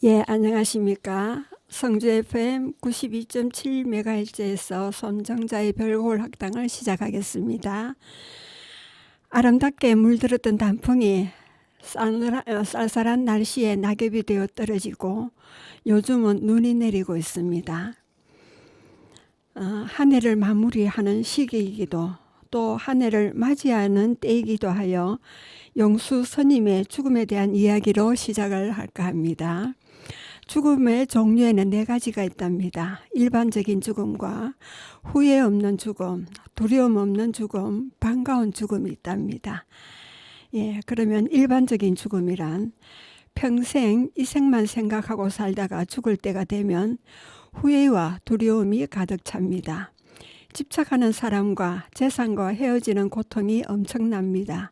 예, 안녕하십니까. 성주 FM 92.7MHz에서 손정자의 별골 학당을 시작하겠습니다. 아름답게 물들었던 단풍이 쌀쌀한 날씨에 낙엽이 되어 떨어지고 요즘은 눈이 내리고 있습니다. 한 해를 마무리하는 시기이기도 또 한 해를 맞이하는 때이기도 하여 영수 스님의 죽음에 대한 이야기로 시작을 할까 합니다. 죽음의 종류에는 4가지가 있답니다. 일반적인 죽음과 후회 없는 죽음, 두려움 없는 죽음, 반가운 죽음이 있답니다. 예, 그러면 일반적인 죽음이란 평생 이 생만 생각하고 살다가 죽을 때가 되면 후회와 두려움이 가득 찹니다. 집착하는 사람과 재산과 헤어지는 고통이 엄청납니다.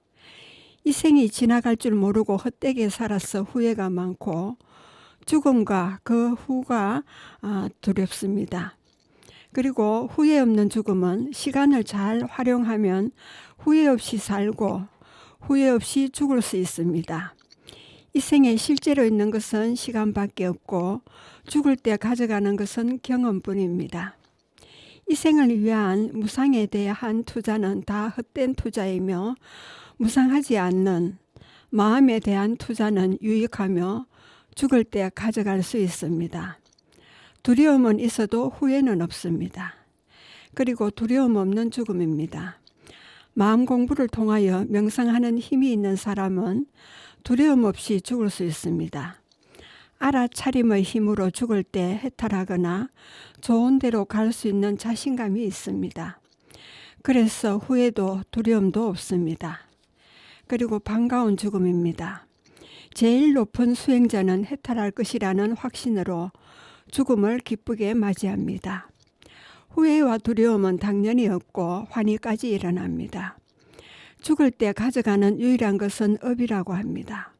이 생이 지나갈 줄 모르고 헛되게 살아서 후회가 많고 죽음과 그 후가 두렵습니다. 그리고 후회 없는 죽음은 시간을 잘 활용하면 후회 없이 살고 후회 없이 죽을 수 있습니다. 이 생에 실제로 있는 것은 시간밖에 없고 죽을 때 가져가는 것은 경험뿐입니다. 이 생을 위한 무상에 대한 투자는 다 헛된 투자이며 무상하지 않는 마음에 대한 투자는 유익하며 죽을 때 가져갈 수 있습니다. 두려움은 있어도 후회는 없습니다. 그리고 두려움 없는 죽음입니다. 마음 공부를 통하여 명상하는 힘이 있는 사람은 두려움 없이 죽을 수 있습니다. 알아차림의 힘으로 죽을 때 해탈하거나 좋은 데로 갈 수 있는 자신감이 있습니다. 그래서 후회도 두려움도 없습니다. 그리고 반가운 죽음입니다. 제일 높은 수행자는 해탈할 것이라는 확신으로 죽음을 기쁘게 맞이합니다. 후회와 두려움은 당연히 없고 환희까지 일어납니다. 죽을 때 가져가는 유일한 것은 업이라고 합니다.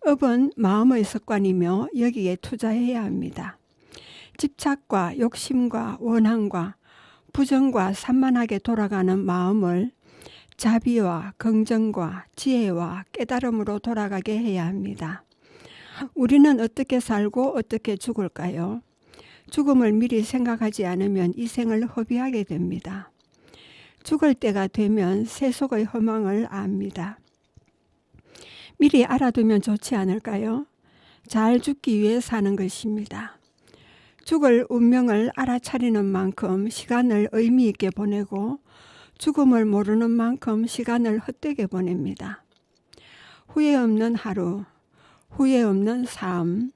업은 마음의 습관이며 여기에 투자해야 합니다. 집착과 욕심과 원함과 부정과 산만하게 돌아가는 마음을 자비와 긍정과 지혜와 깨달음으로 돌아가게 해야 합니다. 우리는 어떻게 살고 어떻게 죽을까요? 죽음을 미리 생각하지 않으면 이 생을 허비하게 됩니다. 죽을 때가 되면 세속의 허망을 압니다. 미리 알아두면 좋지 않을까요? 잘 죽기 위해 사는 것입니다. 죽을 운명을 알아차리는 만큼 시간을 의미 있게 보내고 죽음을 모르는 만큼 시간을 헛되게 보냅니다. 후회 없는 하루, 후회 없는 삶,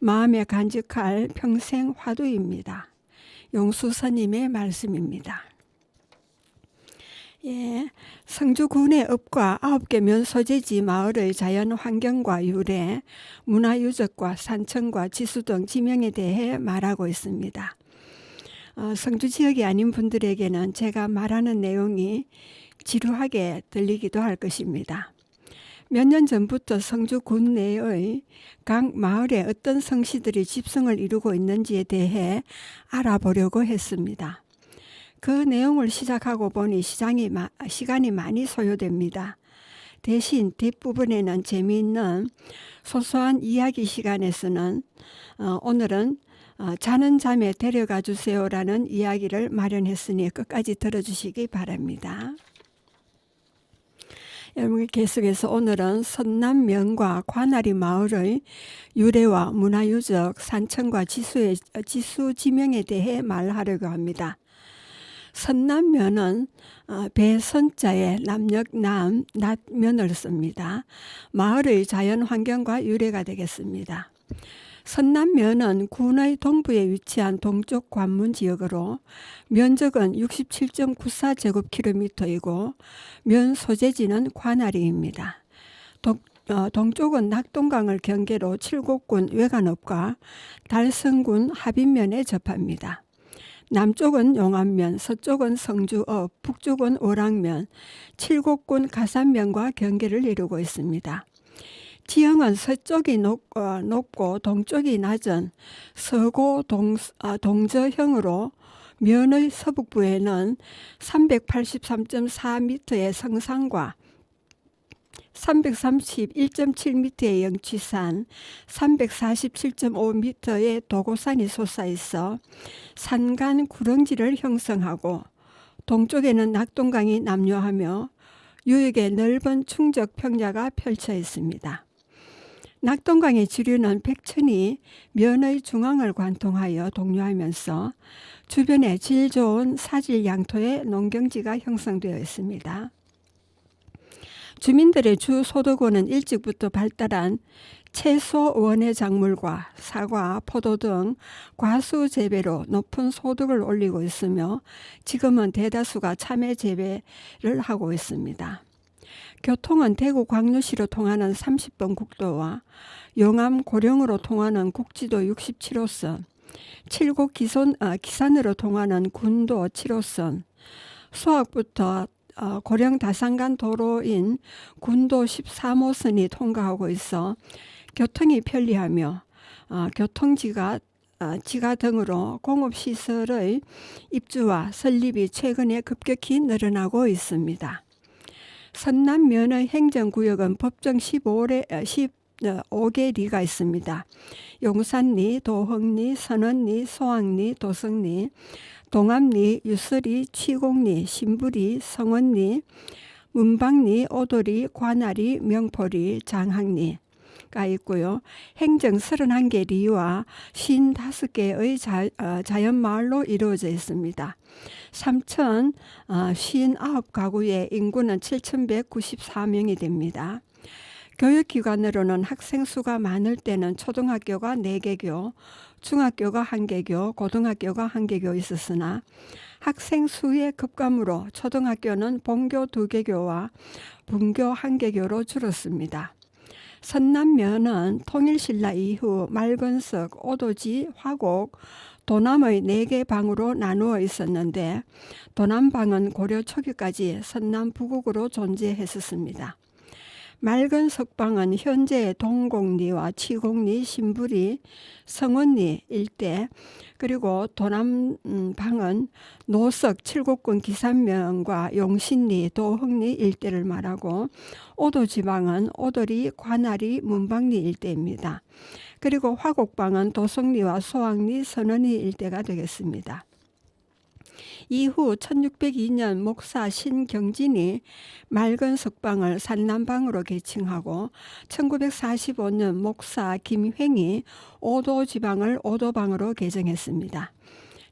마음에 간직할 평생 화두입니다. 용수 스님의 말씀입니다. 예, 성주군의 읍과 9개 면소재지 마을의 자연 환경과 유래, 문화유적과 산청과 지수 등 지명에 대해 말하고 있습니다. 성주 지역이 아닌 분들에게는 제가 말하는 내용이 지루하게 들리기도 할 것입니다. 몇 년 전부터 성주군 내의 각 마을에 어떤 성씨들이 집성을 이루고 있는지에 대해 알아보려고 했습니다. 그 내용을 시작하고 보니 시간이 많이 소요됩니다. 대신 뒷부분에는 재미있는 소소한 이야기 시간에서는 오늘은 자는 잠에 데려가 주세요라는 이야기를 마련했으니 끝까지 들어주시기 바랍니다. 여러분, 계속해서 오늘은 선남면과 관아리 마을의 유래와 문화유적, 산청과 지수 지명에 대해 말하려고 합니다. 선남면은 배선자에 남역남 낫면을 씁니다. 마을의 자연 환경과 유래가 되겠습니다. 선남면은 군의 동부에 위치한 동쪽 관문 지역으로 면적은 67.94제곱킬로미터이고 면 소재지는 관아리입니다. 동쪽은 낙동강을 경계로 칠곡군 외관읍과 달성군 하빈면에 접합니다. 남쪽은 용안면, 서쪽은 성주읍, 북쪽은 오랑면, 칠곡군 가산면과 경계를 이루고 있습니다. 지형은 서쪽이 높고 동쪽이 낮은 서고 동저형으로 면의 서북부에는 383.4m의 성산과 331.7m의 영취산, 347.5m의 도고산이 솟아있어 산간 구렁지를 형성하고 동쪽에는 낙동강이 남요하며 유역에 넓은 충적 평야가 펼쳐 있습니다. 낙동강의 지류는 백천이 면의 중앙을 관통하여 동요하면서 주변에 질 좋은 사질 양토의 농경지가 형성되어 있습니다. 주민들의 주 소득원은 일찍부터 발달한 채소 원예 작물과 사과, 포도 등 과수 재배로 높은 소득을 올리고 있으며 지금은 대다수가 참외 재배를 하고 있습니다. 교통은 대구 광주시로 통하는 30번 국도와 용암 고령으로 통하는 국지도 67호선, 칠곡 기산으로 통하는 군도 7호선, 수학부터 고령 다산간 도로인 군도 13호선이 통과하고 있어 교통이 편리하며 교통지가 등으로 공업시설의 입주와 설립이 최근에 급격히 늘어나고 있습니다. 선남면의 행정구역은 법정 15개 리가 있습니다. 용산리, 도흥리, 선원리, 소왕리, 도성리, 동암리, 유서리, 취곡리, 신부리, 성원리, 문방리, 오도리, 관아리, 명포리, 장항리가 있고요. 행정 31개 리와 55개의 자연마을로 이루어져 있습니다. 3,059가구의 인구는 7,194명이 됩니다. 교육기관으로는 학생 수가 많을 때는 초등학교가 4개교, 중학교가 1개교, 고등학교가 1개교 있었으나 학생 수의 급감으로 초등학교는 본교 2개교와 분교 1개교로 줄었습니다. 선남면은 통일신라 이후 말건석, 오도지, 화곡, 도남의 4개 방으로 나누어 있었는데 도남방은 고려 초기까지 선남 부국으로 존재했었습니다. 맑은 석방은 현재 동곡리와 치곡리, 신부리, 성원리 일대, 그리고 도남방은 노석, 칠곡군 기산면과 용신리, 도흥리 일대를 말하고 오도지방은 오도리, 관아리, 문방리 일대입니다. 그리고 화곡방은 도성리와 소왕리, 선원리 일대가 되겠습니다. 이후 1602년 목사 신경진이 맑은 석방을 산남방으로 개칭하고 1945년 목사 김횡이 오도지방을 오도방으로 개정했습니다.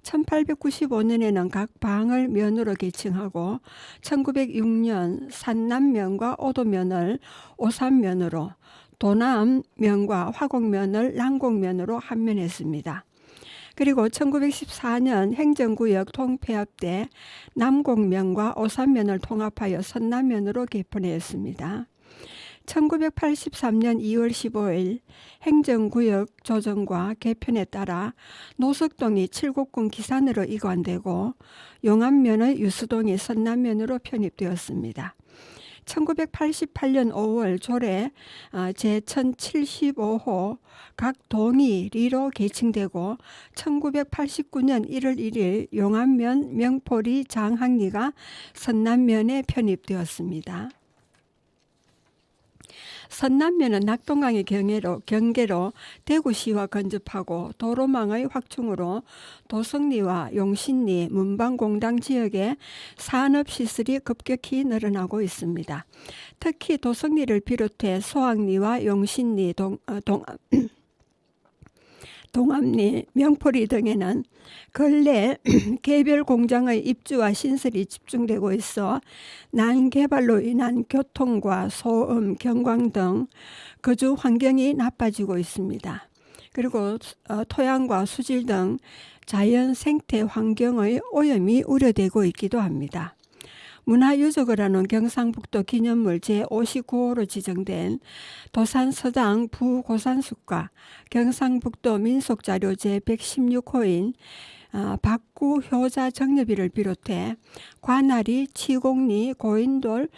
1895년에는 각 방을 면으로 개칭하고 1906년 산남면과 오도면을 오산면으로, 도남면과 화곡면을 남곡면으로 합면했습니다. 그리고 1914년 행정구역 통폐합 때 남곡면과 오산면을 통합하여 선남면으로 개편했습니다. 1983년 2월 15일 행정구역 조정과 개편에 따라 노석동이 칠곡군 기산으로 이관되고 용암면의 유수동이 선남면으로 편입되었습니다. 1988년 5월 조례 제1075호 각 동이 리로 개칭되고 1989년 1월 1일 용암면, 명포리, 장항리가 선남면에 편입되었습니다. 선남면은 낙동강의 경계로 대구시와 근접하고 도로망의 확충으로 도성리와 용신리, 문방공당 지역에 산업시설이 급격히 늘어나고 있습니다. 특히 도성리를 비롯해 소왕리와 용신리, 동암리, 명포리 등에는 근래 개별 공장의 입주와 신설이 집중되고 있어 난개발로 인한 교통과 소음, 경광 등 거주 환경이 나빠지고 있습니다. 그리고 토양과 수질 등 자연 생태 환경의 오염이 우려되고 있기도 합니다. 문화유적을 하는 경상북도 기념물 제59호로 지정된 도산서당 부고산숲과 경상북도 민속자료 제116호인 박구효자 정엽이를 비롯해 관아리, 치곡리, 고인돌,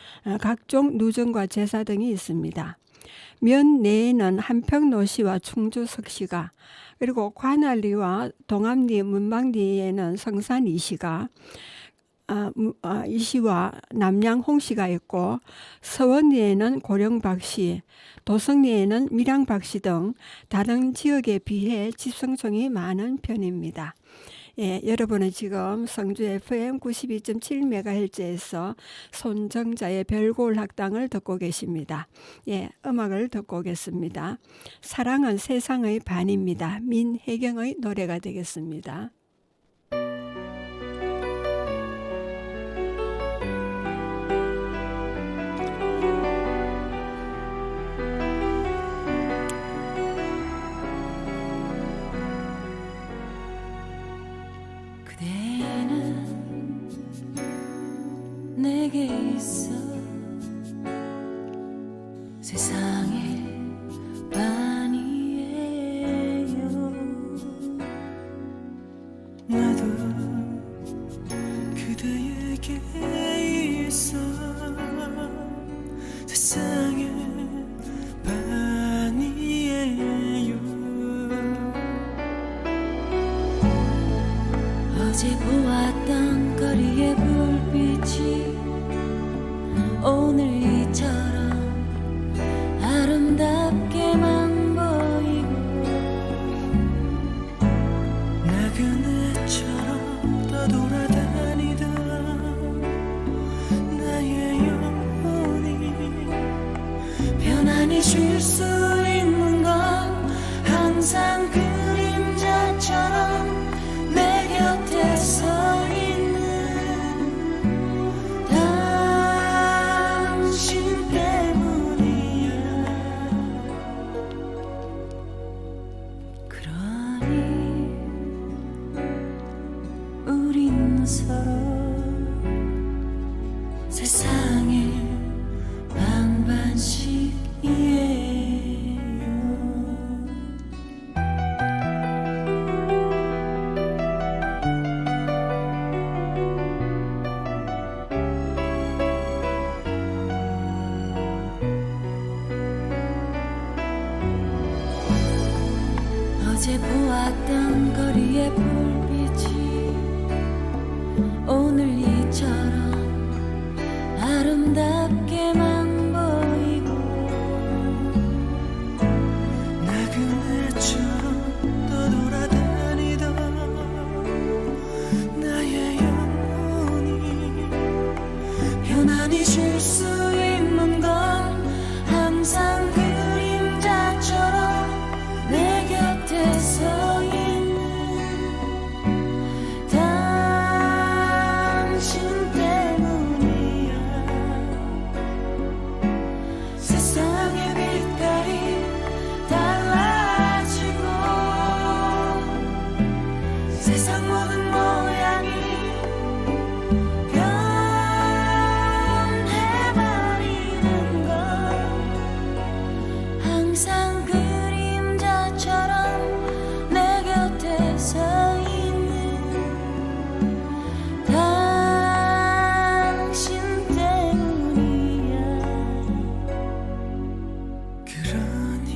각종 누전과 제사 등이 있습니다. 면 내에는 한평노시와 충주석시가, 그리고 관아리와 동암리, 문방리에는 성산 이시가, 이시와 남양 홍씨가 있고, 서원리에는 고령박씨, 도성리에는 밀양박씨 등 다른 지역에 비해 집성층이 많은 편입니다. 예, 여러분은 지금 성주 FM 92.7MHz에서 손정자의 별고울 학당을 듣고 계십니다. 예, 음악을 듣고 오겠습니다. 사랑은 세상의 반입니다. 민혜경의 노래가 되겠습니다. 내게 있어 세상의 반이에요. 나도 그대에게 있어 세상의 반이에요. 어제 보았던 거리의 불빛이 오늘 이처럼 아름답게만 보이고 나그네처럼 떠돌아다니던 나의 영혼이 편안히 쉴 수 있는 건 항상 그림자처럼 내 곁에 서 있는 당신 때문이야. 그러니 우린 서로 세상의 반반씩이에요. 어제 보았던 거리의 불빛이 오늘 이처럼 아름답게만 보이고 나그네처럼 떠돌아다니던 나의 영혼이 편안히 쉴 수 있는 건 항상 그림자처럼 내 곁에 서 있는 당신 때문이야. 세상의 빛깔이 달라지고 세상 모든 모양이 변해버리는 건 항상 그림자처럼 내 곁에 서 있는 당신 때문이야. 그러니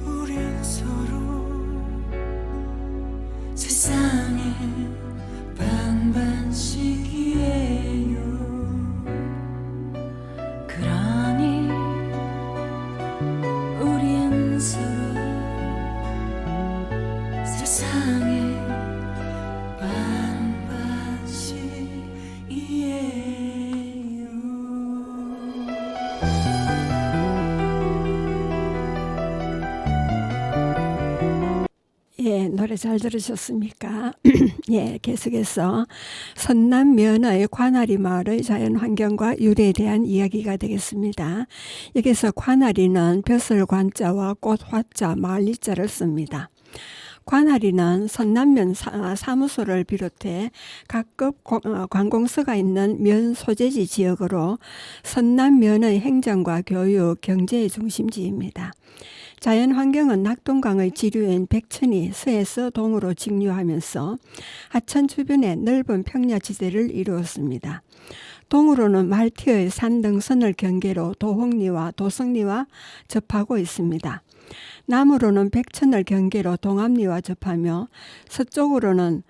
우린 서로 세상의 반반씩이에요. 그러니 우린 서로 세상의 반반씩이에요. 예, 노래 잘 들으셨습니까? 예, 계속해서 선남면의 관아리 마을의 자연환경과 유래에 대한 이야기가 되겠습니다. 여기서 관아리는 벼슬 관자와 꽃 화자, 마을 이자를 씁니다. 관아리는 선남면 사무소를 비롯해 각급 관공서가 있는 면 소재지 지역으로 선남면의 행정과 교육, 경제의 중심지입니다. 자연환경은 낙동강의 지류인 백천이 서에서 동으로 직류하면서 하천 주변에 넓은 평야지대를 이루었습니다. 동으로는 말티의 산등선을 경계로 도홍리와 도성리와 접하고 있습니다. 남으로는 백천을 경계로 동암리와 접하며 서쪽으로는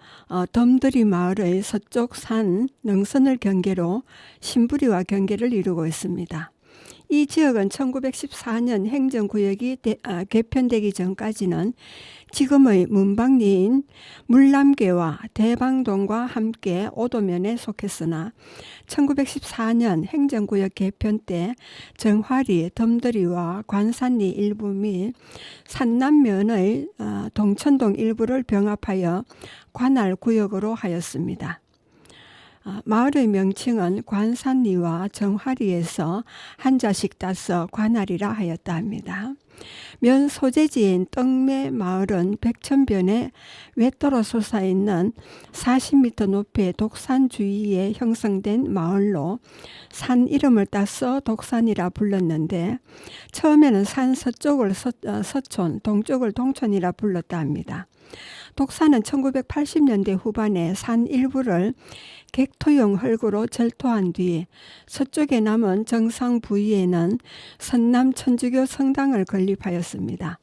덤들이 마을의 서쪽 산 능선을 경계로 신부리와 경계를 이루고 있습니다. 이 지역은 1914년 행정구역이 개편되기 전까지는 지금의 문방리인 물남계와 대방동과 함께 오도면에 속했으나 1914년 행정구역 개편 때 정화리, 덤들이와 관산리 일부 및 산남면의 동천동 일부를 병합하여 관할구역으로 하였습니다. 마을의 명칭은 관산리와 정화리에서 한자씩 따서 관할이라 하였다 합니다. 면 소재지인 떡매 마을은 백천변에 외도로 솟아있는 40m 높이의 독산 주위에 형성된 마을로 산 이름을 따서 독산이라 불렀는데 처음에는 산 서쪽을 서촌, 동쪽을 동촌이라 불렀다 합니다. 독산은 1980년대 후반에 산 일부를 객토용 헐구로 절토한 뒤 서쪽에 남은 정상 부위에는 선남 천주교 성당을 건립하였습니다.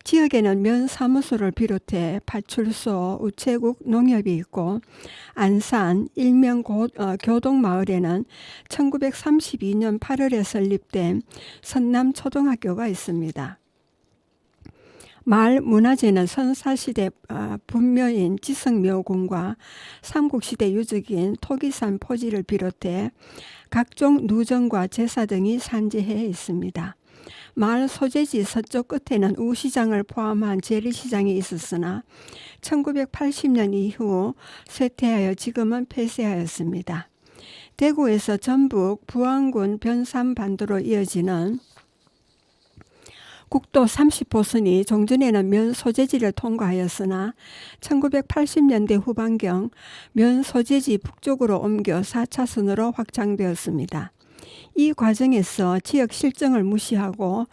지역에는 면 사무소를 비롯해 파출소, 우체국, 농협이 있고 안산, 일명 교동마을에는 1932년 8월에 설립된 선남초등학교가 있습니다. 마을 문화재는 선사시대 분묘인 지성묘궁과 삼국시대 유적인 토기산 포지를 비롯해 각종 누정과 제사 등이 산재해 있습니다. 마을 소재지 서쪽 끝에는 우시장을 포함한 재래시장이 있었으나 1980년 이후 쇠퇴하여 지금은 폐쇄하였습니다. 대구에서 전북 부안군 변산반도로 이어지는 국도 30호선이 종전에는 면 소재지를 통과하였으나 1980년대 후반경 면 소재지 북쪽으로 옮겨 4차선으로 확장되었습니다. 이 과정에서 지역 실정을 무시하고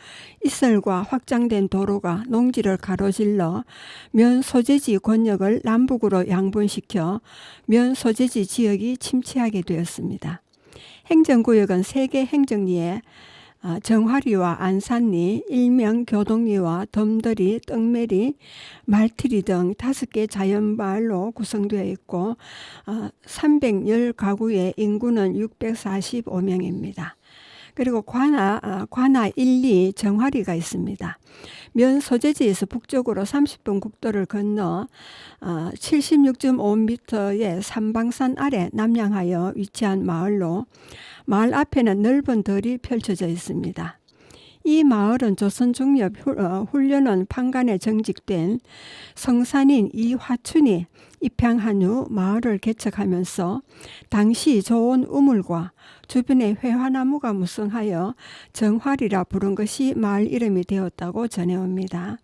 이설과 확장된 도로가 농지를 가로질러 면 소재지 권역을 남북으로 양분시켜 면 소재지 지역이 침체하게 되었습니다. 행정구역은 3개 행정리에 정화리와 안산리, 일명 교동리와 덤들이, 떡매리, 말티리 등 5개 자연마을로 구성되어 있고 310가구의 인구는 645명입니다. 그리고 관하 1, 2 정화리가 있습니다. 면 소재지에서 북쪽으로 30분 국도를 건너 76.5m의 삼방산 아래 남향하여 위치한 마을로 마을 앞에는 넓은 덜이 펼쳐져 있습니다. 이 마을은 조선 중엽 훈련원 판관에 정직된 성산인 이화춘이 입향한 후 마을을 개척하면서 당시 좋은 우물과 주변에 회화나무가 무성하여 정화리라 부른 것이 마을 이름이 되었다고 전해옵니다.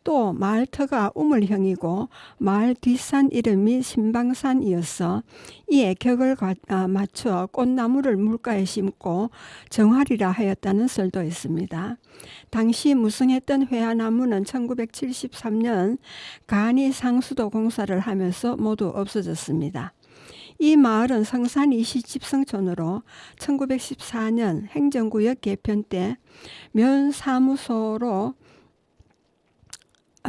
또 마을터가 우물형이고 마을 뒷산 이름이 신방산이어서 이에 격을 맞추어 꽃나무를 물가에 심고 정화리라 하였다는 설도 있습니다. 당시 무성했던 회화나무는 1973년 간이 상수도 공사를 하면서 모두 없어졌습니다. 이 마을은 성산이 시집성촌으로 1914년 행정구역 개편 때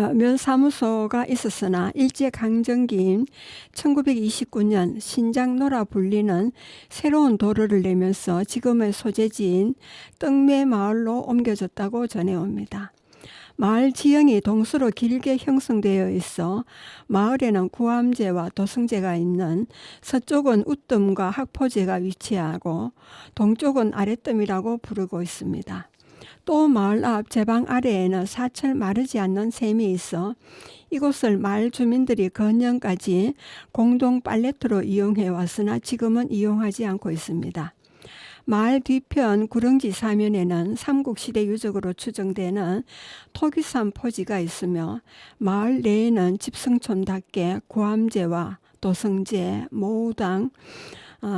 면사무소가 있었으나 일제강점기인 1929년 신장로라 불리는 새로운 도로를 내면서 지금의 소재지인 떡매 마을로 옮겨졌다고 전해옵니다. 마을 지형이 동서로 길게 형성되어 있어 마을에는 구암제와 도성제가 있는 서쪽은 웃뜸과 학포제가 위치하고 동쪽은 아랫뜸이라고 부르고 있습니다. 또 마을 앞 제방 아래에는 사철 마르지 않는 샘이 있어 이곳을 마을 주민들이 건년까지 공동 빨래터로 이용해 왔으나 지금은 이용하지 않고 있습니다. 마을 뒤편 구릉지 사면에는 삼국시대 유적으로 추정되는 토기산 포지가 있으며 마을 내에는 집성촌답게 구암제와 도성제, 모우당,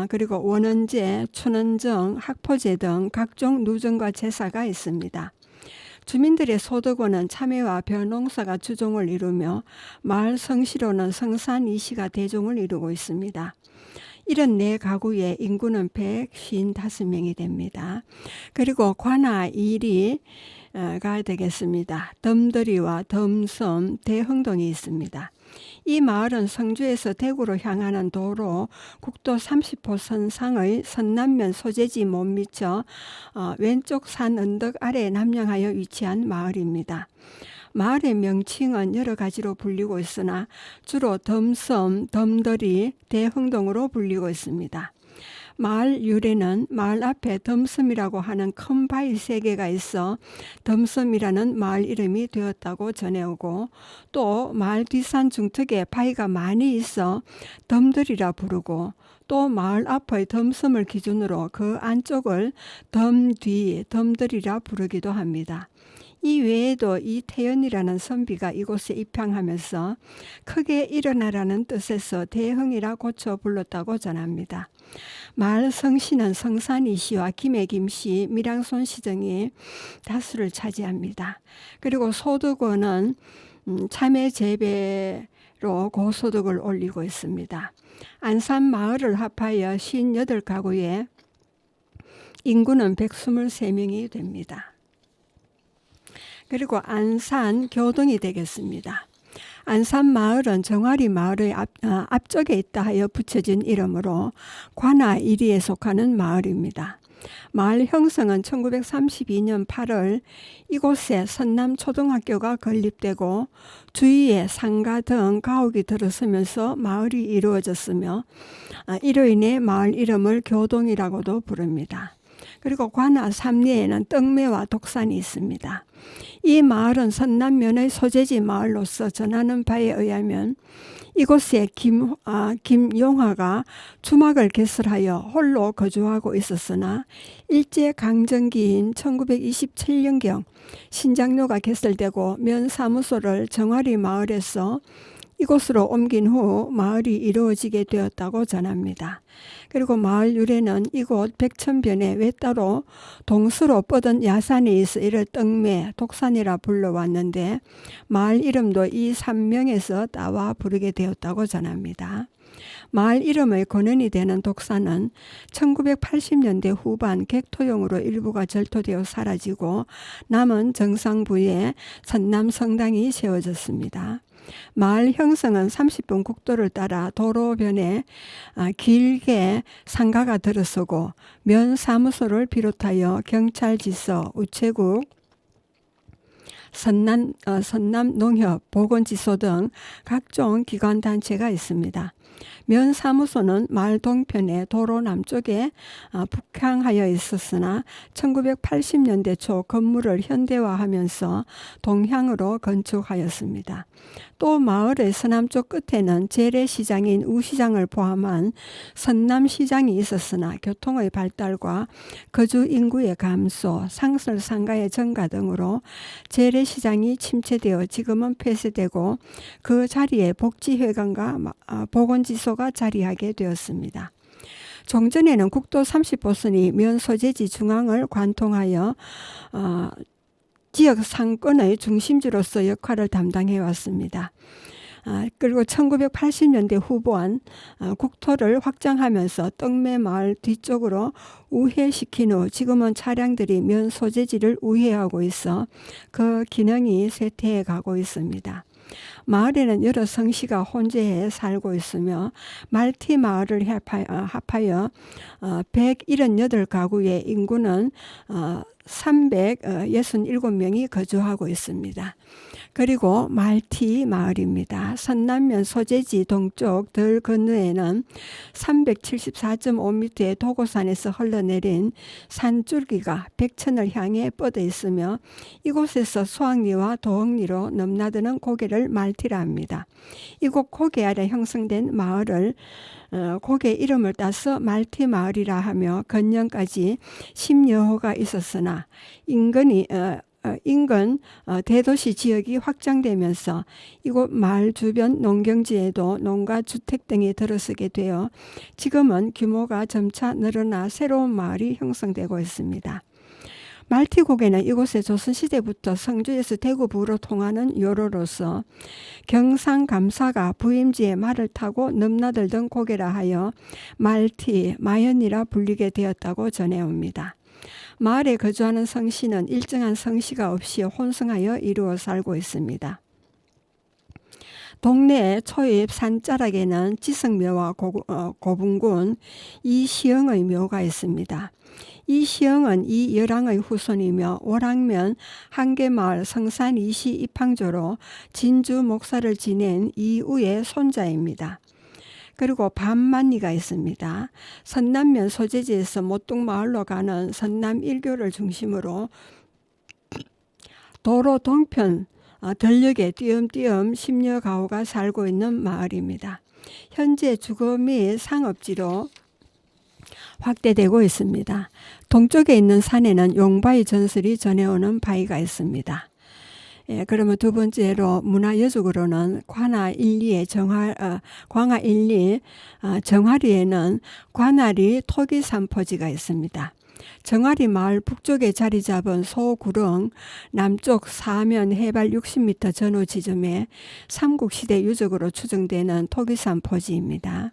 그리고 원원제, 춘원정, 학포제 등 각종 누정과 제사가 있습니다. 주민들의 소득원은 참외와 벼농사가 주종을 이루며 마을 성시로는 성산 이시가 대종을 이루고 있습니다. 74가구의 인구는 155명이 됩니다. 그리고 관하 1이 되겠습니다. 덤더리와 덤섬, 대흥동이 있습니다. 이 마을은 성주에서 대구로 향하는 도로 국도 30호 선상의 선남면 소재지 못 미쳐 왼쪽 산 언덕 아래 남양하여 위치한 마을입니다. 마을의 명칭은 여러 가지로 불리고 있으나 주로 덤섬, 덤더리, 대흥동으로 불리고 있습니다. 마을 유래는 마을 앞에 덤섬이라고 하는 큰 바위 3개가 있어 덤섬이라는 마을 이름이 되었다고 전해오고, 또 마을 뒷산 중턱에 바위가 많이 있어 덤들이라 부르고, 또 마을 앞의 덤섬을 기준으로 그 안쪽을 덤뒤, 덤들이라 부르기도 합니다. 이 외에도 이태연이라는 선비가 이곳에 입향하면서 크게 일어나라는 뜻에서 대흥이라 고쳐 불렀다고 전합니다. 마을 성씨는 성산이씨와 김해김씨, 밀양손씨 등이 다수를 차지합니다. 그리고 소득원은 참외 재배로 고소득을 올리고 있습니다. 안산 마을을 합하여 58가구에 인구는 123명이 됩니다. 그리고 안산 교동이 되겠습니다. 안산 마을은 정화리 마을의 앞쪽에 있다 하여 붙여진 이름으로 관아 1위에 속하는 마을입니다. 마을 형성은 1932년 8월 이곳에 선남초등학교가 건립되고 주위에 상가 등 가옥이 들어서면서 마을이 이루어졌으며 이로 인해 마을 이름을 교동이라고도 부릅니다. 그리고 관아 삼리에는 떡매와 독산이 있습니다. 이 마을은 선남면의 소재지 마을로서 전하는 바에 의하면 이곳에 김용화가 주막을 개설하여 홀로 거주하고 있었으나 일제강점기인 1927년경 신장로가 개설되고 면사무소를 정화리 마을에서 이곳으로 옮긴 후 마을이 이루어지게 되었다고 전합니다. 그리고 마을 유래는 이곳 백천변에 외따로 동서로 뻗은 야산이 있어 이를 떡매, 독산이라 불러왔는데 마을 이름도 이 산명에서 따와 부르게 되었다고 전합니다. 마을 이름의 근원이 되는 독산은 1980년대 후반 객토용으로 일부가 절토되어 사라지고 남은 정상부에 선남성당이 세워졌습니다. 마을 형성은 30분 국도를 따라 도로변에 길게 상가가 들어서고 면사무소를 비롯하여 경찰지서, 우체국, 선남농협, 보건지소 등 각종 기관단체가 있습니다. 면사무소는 마을 동편에 도로 남쪽에 북향하여 있었으나 1980년대 초 건물을 현대화하면서 동향으로 건축하였습니다. 또 마을의 서남쪽 끝에는 재래시장인 우시장을 포함한 선남시장이 있었으나 교통의 발달과 거주 인구의 감소, 상설 상가의 증가 등으로 재래시장이 침체되어 지금은 폐쇄되고 그 자리에 복지회관과 보건지소가 자리하게 되었습니다. 종전에는 국도 30호선이 면 소재지 중앙을 관통하여 지역 상권의 중심지로서 역할을 담당해 왔습니다. 그리고 1980년대 후반 국토를 확장하면서 떡매 마을 뒤쪽으로 우회시킨 후 지금은 차량들이 면 소재지를 우회하고 있어 그 기능이 쇠퇴해 가고 있습니다. 마을에는 여러 성씨가 혼재해 살고 있으며 말티 마을을 합하여 178가구의 인구는 367명이 거주하고 있습니다. 그리고 말티 마을입니다. 선남면 소재지 동쪽 덜 건너에는 374.5m의 도고산에서 흘러내린 산줄기가 백천을 향해 뻗어 있으며 이곳에서 수학리와 도흥리로 넘나드는 고개를 말티라 합니다. 이곳 고개 아래 형성된 마을을 고개 이름을 따서 말티 마을이라 하며 건녕까지 10여호가 있었으나 인근 대도시 지역이 확장되면서 이곳 마을 주변 농경지에도 농가 주택 등이 들어서게 되어 지금은 규모가 점차 늘어나 새로운 마을이 형성되고 있습니다. 말티고개는 이곳에 조선시대부터 성주에서 대구부로 통하는 요로로서 경상감사가 부임지에 말을 타고 넘나들던 고개라 하여 말티, 마연이라 불리게 되었다고 전해옵니다. 마을에 거주하는 성씨는 일정한 성씨가 없이 혼성하여 이루어 살고 있습니다. 동네 초입 산자락에는 지성묘와 고분군 이시영의 묘가 있습니다. 이시영은 이열왕의 후손이며 월왕면 한계마을 성산 이시 입항조로 진주 목사를 지낸 이우의 손자입니다. 그리고 밤만리가 있습니다. 선남면 소재지에서 모뚱마을로 가는 선남 1교를 중심으로 도로 동편 들녘에 띄엄띄엄 10여 가구가 살고 있는 마을입니다. 현재 주거 및 상업지로 확대되고 있습니다. 동쪽에 있는 산에는 용바위 전설이 전해오는 바위가 있습니다. 그러면 두 번째로 문화여적으로는 광화 1, 2 정화리에는 관아리 토기산포지가 있습니다. 정아리 마을 북쪽에 자리 잡은 소구릉 남쪽 사면 해발 60m 전후 지점에 삼국시대 유적으로 추정되는 토기산 포지입니다.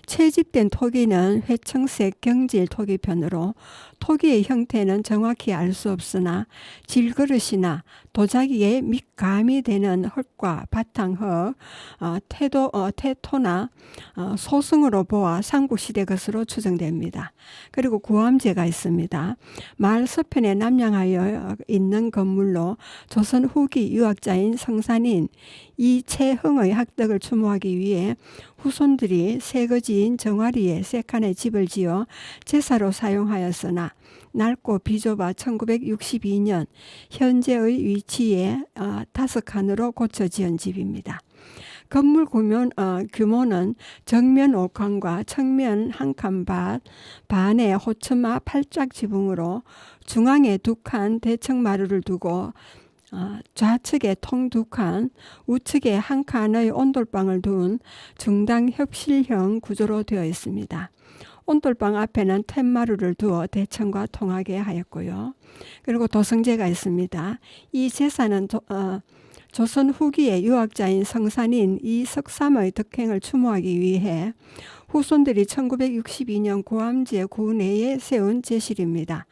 채집된 토기는 회청색 경질 토기편으로 토기의 형태는 정확히 알 수 없으나 질그릇이나 도자기에 밑감이 되는 흙과 바탕흙, 태토나 소승으로 보아 삼국시대 것으로 추정됩니다. 그리고 구암제가 있습니다. 마을 서편에 남양하여 있는 건물로 조선 후기 유학자인 성산인 이채흥의 학덕을 추모하기 위해 후손들이 새거지인 정화리에 세 칸의 집을 지어 제사로 사용하였으나 낡고 비좁아 1962년 현재의 위치에 5칸으로 고쳐 지은 집입니다. 건물 규모는 정면 5칸과 측면 1칸 반의 호처마 8짝 지붕으로 중앙에 2칸 대청마루를 두고 좌측에 통 2칸, 우측에 1칸의 온돌방을 둔 중당 협실형 구조로 되어 있습니다. 온돌방 앞에는 툇마루를 두어 대청과 통하게 하였고요. 그리고 도성제가 있습니다. 이 제사는 조선 후기의 유학자인 성산인 이석삼의 덕행을 추모하기 위해 후손들이 1962년 구암제 구내에 세운 제실입니다.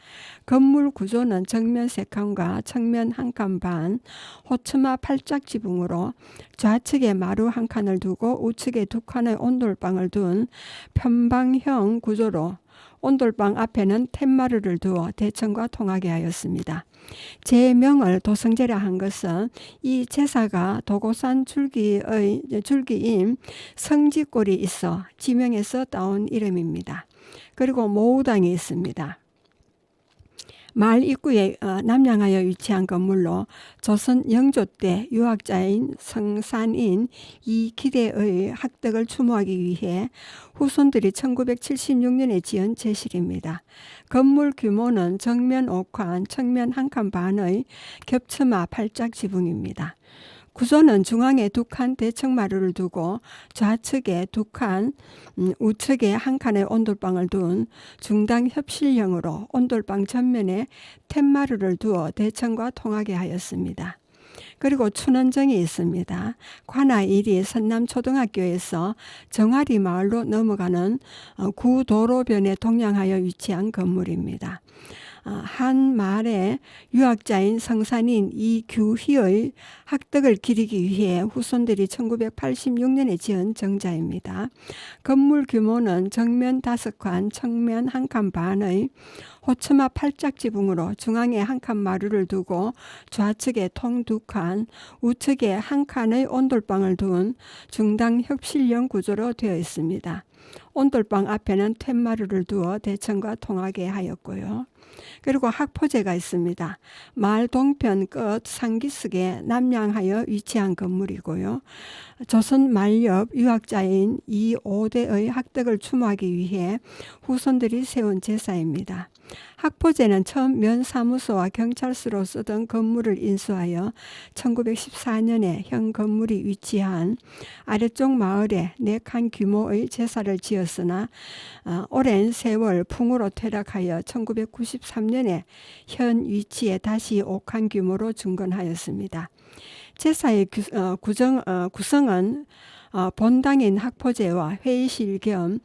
건물 구조는 정면 3칸과 측면 1칸 반, 호처마 8짝 지붕으로 좌측에 마루 1칸을 두고 우측에 2칸의 온돌방을 둔 편방형 구조로 온돌방 앞에는 툇마루를 두어 대청과 통하게 하였습니다. 제명을 도성제라 한 것은 이 제사가 도고산 줄기인 성지골이 있어 지명에서 따온 이름입니다. 그리고 모우당이 있습니다. 마을 입구에 남양하여 위치한 건물로 조선 영조 때 유학자인 성산인 이기대의 학덕을 추모하기 위해 후손들이 1976년에 지은 제실입니다. 건물 규모는 정면 5칸, 측면 1칸 반의 겹처마 8짝 지붕입니다. 구조는 중앙에 2칸 대청마루를 두고 좌측에 2칸, 우측에 1칸의 온돌방을 둔 중당 협실형으로 온돌방 전면에 툇마루를 두어 대청과 통하게 하였습니다. 그리고 춘원정이 있습니다. 관아 1이 선남초등학교에서 정아리 마을로 넘어가는 구도로변에 동양하여 위치한 건물입니다. 한 마을의 유학자인 성산인 이규희의 학덕을 기리기 위해 후손들이 1986년에 지은 정자입니다. 건물 규모는 정면 5칸, 측면 1칸 반의 호처마 8짝 지붕으로 중앙에 1칸 마루를 두고 좌측에 통 2칸, 우측에 1칸의 온돌방을 둔 중당 협실형 구조로 되어 있습니다. 온돌방 앞에는 툇마루를 두어 대청과 통하게 하였고요. 그리고 학포제가 있습니다. 마을 동편 끝 상기슭에 남양하여 위치한 건물이고요. 조선 말엽 유학자인 이오대의 학덕을 추모하기 위해 후손들이 세운 제사입니다. 학포제는 처음 면사무소와 경찰서로 쓰던 건물을 인수하여 1914년에 현 건물이 위치한 아래쪽 마을에 4칸 규모의 제사를 지었으나 오랜 세월 풍으로 퇴락하여 1993년에 현 위치에 다시 5칸 규모로 중건하였습니다. 제사의 구성은 본당인 학포제와 회의실 겸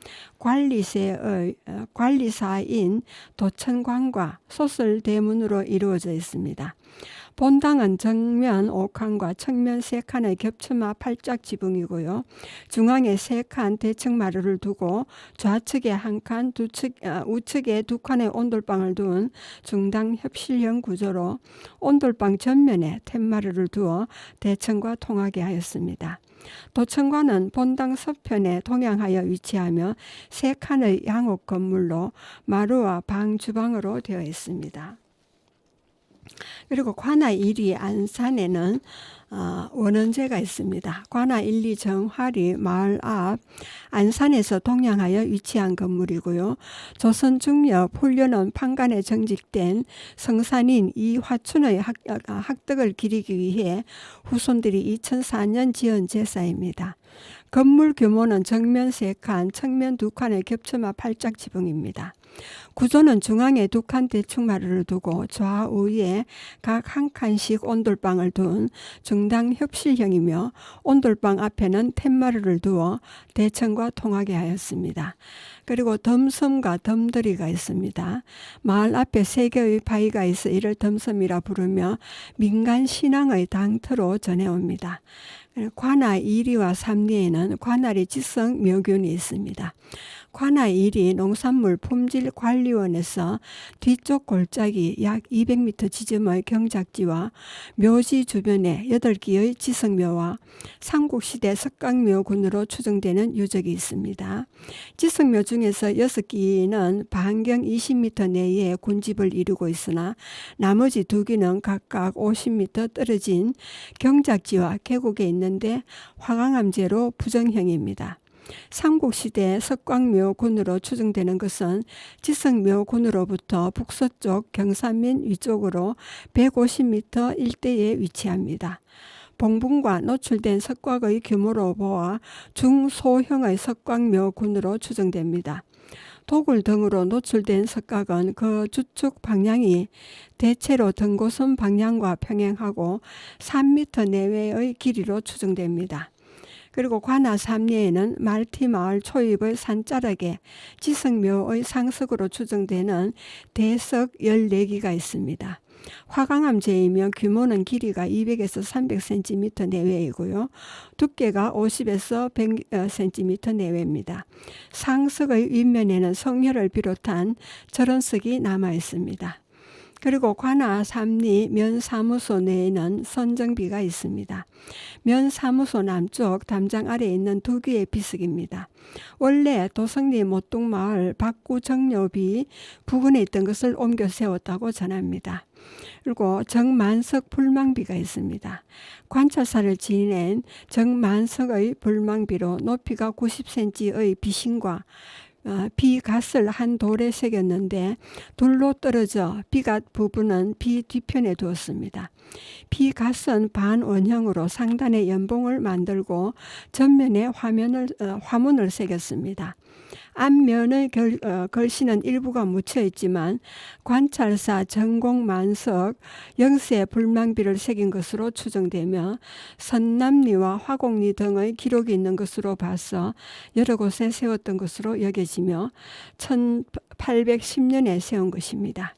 관리사인 도천관과 소설대문으로 이루어져 있습니다. 본당은 정면 5칸과 측면 3칸의 겹쳐마 8짝 지붕이고요. 중앙에 3칸 대청마루를 두고 좌측에 1칸, 우측에 2칸의 온돌방을 둔 중당 협실형 구조로 온돌방 전면에 툇마루를 두어 대청과 통하게 하였습니다. 도청관은 본당 서편에 동향하여 위치하며 3칸의 양옥 건물로 마루와 방, 주방으로 되어 있습니다. 그리고 관아 1위 안산에는 원원제가 있습니다. 관아 1, 2 정화리 마을 앞 안산에서 동향하여 위치한 건물이고요. 조선 중엽 훈련원 판관에 정직된 성산인 이화춘의 학덕을 기리기 위해 후손들이 2004년 지은 제사입니다. 건물 규모는 정면 3칸, 측면 2칸의 겹쳐마 8짝 지붕입니다. 구조는 중앙에 2칸 대충마루를 두고 좌우에 각 1칸씩 온돌방을 둔 중당 협실형이며 온돌방 앞에는 툇마루를 두어 대청과 통하게 하였습니다. 그리고 덤섬과 덤더리가 있습니다. 마을 앞에 3개의 바위가 있어 이를 덤섬이라 부르며 민간 신앙의 당터로 전해옵니다. 관아 1리와 3리에는 관아리 지성 묘균이 있습니다. 관아 1리 농산물 품질관리원에서 뒤쪽 골짜기 약 200m 지점의 경작지와 묘지 주변에 8기의 지성묘와 삼국시대 석강묘군으로 추정되는 유적이 있습니다. 지성묘 중에서 6기는 반경 20m 내에 군집을 이루고 있으나 나머지 2기는 각각 50m 떨어진 경작지와 계곡에 있는데 화강암제로 부정형입니다. 삼국시대 석광묘군으로 추정되는 것은 지성묘군으로부터 북서쪽 경산면 위쪽으로 150m 일대에 위치합니다. 봉분과 노출된 석곽의 규모로 보아 중소형의 석광묘군으로 추정됩니다. 도굴 등으로 노출된 석곽은 그 주축 방향이 대체로 등고선 방향과 평행하고 3m 내외의 길이로 추정됩니다. 그리고 관아 3리에는 말티마을 초입의 산자락에 지성묘의 상석으로 추정되는 대석 14기가 있습니다. 화강암제이며 규모는 길이가 200에서 300cm 내외이고요. 두께가 50에서 100cm 내외입니다. 상석의 윗면에는 성혈을 비롯한 절원석이 남아 있습니다. 그리고 관아 3리 면사무소 내에는 선정비가 있습니다. 면사무소 남쪽 담장 아래에 있는 2기의 비석입니다. 원래 도성리 모뚱마을 박구 정묘비 부근에 있던 것을 옮겨 세웠다고 전합니다. 그리고 정만석 불망비가 있습니다. 관찰사를 지닌 정만석의 불망비로 높이가 90cm의 비신과 비갓을 한 돌에 새겼는데 둘로 떨어져 비갓 부분은 비 뒤편에 두었습니다. 비갓은 반원형으로 상단에 연봉을 만들고 전면에 화문을 새겼습니다. 앞면의 걸신은 일부가 묻혀있지만 관찰사 전공만석 영세 불망비를 새긴 것으로 추정되며 선남리와 화곡리 등의 기록이 있는 것으로 봐서 여러 곳에 세웠던 것으로 여겨지며 1810년에 세운 것입니다.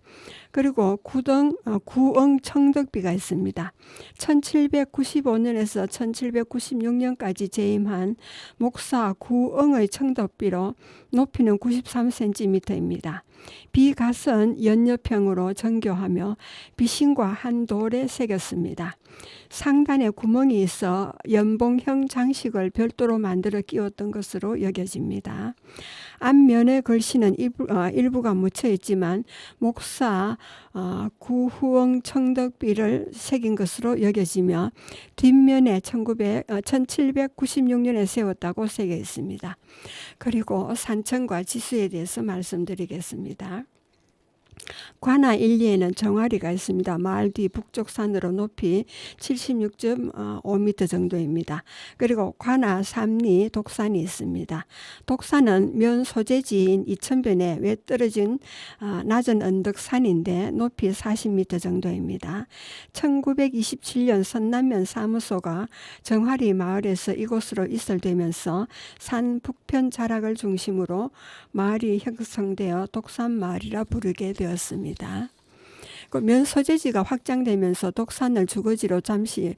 그리고 구엉 청덕비가 있습니다. 1795년에서 1796년까지 재임한 목사 구엉의 청덕비로 높이는 93cm입니다. 비갓은 연여평으로 정교하며 비신과 한 돌에 새겼습니다. 상단에 구멍이 있어 연봉형 장식을 별도로 만들어 끼웠던 것으로 여겨집니다. 앞면의 글씨는 일부가 묻혀있지만 목사 구후엉 청덕비를 새긴 것으로 여겨지며 뒷면에 1796년에 세웠다고 새겨 있습니다. 그리고 산청과 지수에 대해서 말씀드리겠습니다. 관아 1, 2에는 정화리가 있습니다. 마을 뒤 북쪽 산으로 높이 76.5m 정도입니다. 그리고 관아 3, 2 독산이 있습니다. 독산은 면 소재지인 이천변에 외 떨어진 낮은 언덕산인데 높이 40m 정도입니다. 1927년 선남면 사무소가 정화리 마을에서 이곳으로 이설되면서 산 북편 자락을 중심으로 마을이 형성되어 독산마을이라 부르게 되었습니다. 그 면 소재지가 확장되면서 독산을 주거지로 잠시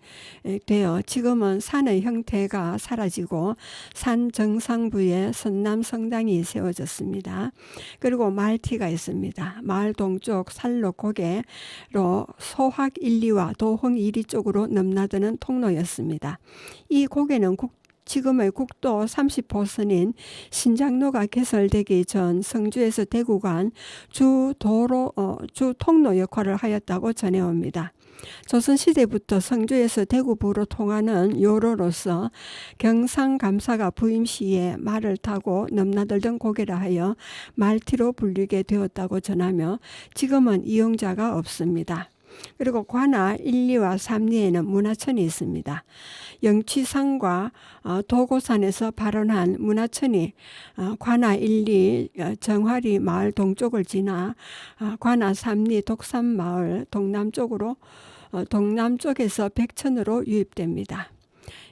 되어 지금은 산의 형태가 사라지고 산 정상부에 선남 성당이 세워졌습니다. 그리고 말티가 있습니다. 마을 동쪽 산로 고개로 소학 1, 2와 도홍 1리 쪽으로 넘나드는 통로였습니다. 이 고개는 지금의 국도 30호선인 신장로가 개설되기 전 성주에서 대구 간 주 통로 역할을 하였다고 전해옵니다. 조선시대부터 성주에서 대구부로 통하는 요로로서 경상감사가 부임 시에 말을 타고 넘나들던 고개라 하여 말티로 불리게 되었다고 전하며 지금은 이용자가 없습니다. 그리고 관아 1, 2와 3, 2에는 문화천이 있습니다. 영취산과 도고산에서 발원한 문화천이 관아 1, 2 정화리 마을 동쪽을 지나 관아 3, 2 독산마을 동남쪽에서 백천으로 유입됩니다.